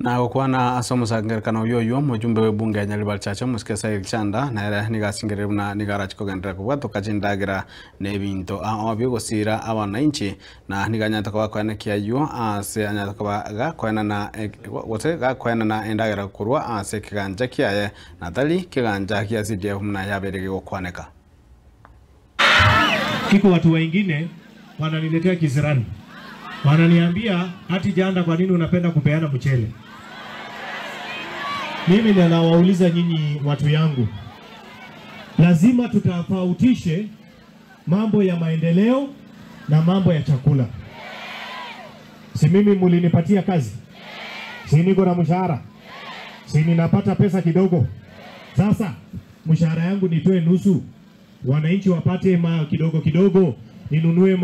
Na kwa na asomo sangerikana yoyo mujumbe we bunge ya Nyaribal Chacha musikesa Elchanda na era nigasingerera na nigarachi kogendera kubwa tukachindagira nebinto obyo gusira abananchi na niganyata kwa kwana kiayo ase anyata kwa ga kwana na wote ga kwana na endagira kurwa ase kiganja kiaye natali kiganja kia CDF mna yaberege gukwaneka. Kiko watu wengine wananiletea kisirani. Wananiambia hati janda kwa nini unapenda kupeana mchele? Mimi ninawauliza nyinyi watu yangu. Lazima tutafautishe mambo ya maendeleo na mambo ya chakula. Si mimi mulinipatia kazi? Si niko na mshahara? Si ninapata pesa kidogo? Sasa mshahara yangu nitoe nusu, wananchi wapate kidogo kidogo, ninunue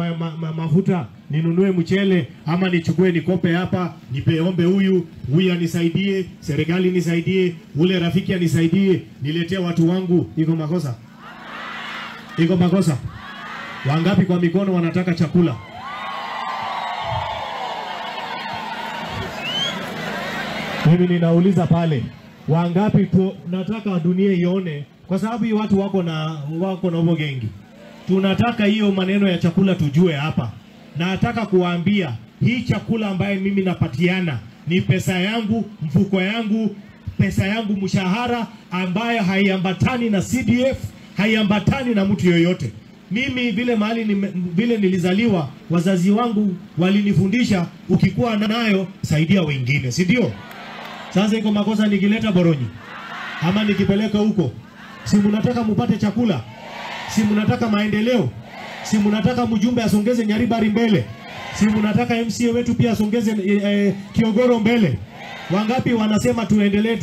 mafuta, ninunue mchele, ama nichukue nikope hapa, nipeombe huyu anisaidie, serikali nisaidie, ule rafiki anisaidie, niletee watu wangu. Iko makosa? Iko makosa? Wangapi kwa mikono wanataka chakula? Mimi ninauliza pale, wangapi tunataka dunia ione, kwa sababu hii watu wako na ubogengi. Tunataka hiyo maneno ya chakula tujue hapa. Na nataka kuwaambia hii chakula ambaye mimi napatiana ni pesa yangu, mfuko yangu, pesa yangu, mshahara ambaye haiambatani na CDF, haiambatani na mtu yoyote. Mimi vile nilizaliwa, wazazi wangu walinifundisha ukikuwa nayo saidia wengine, si ndio? Sasa iko makosa nikileta Boronyi ama nikipeleka huko? Si mnataka mupate chakula? Si mnataka maendeleo? Si mnataka mjumbe asongeze Nyaribari mbele? Si mnataka MCA wetu pia asongeze Kiogoro mbele? Wangapi wanasema tuendelee?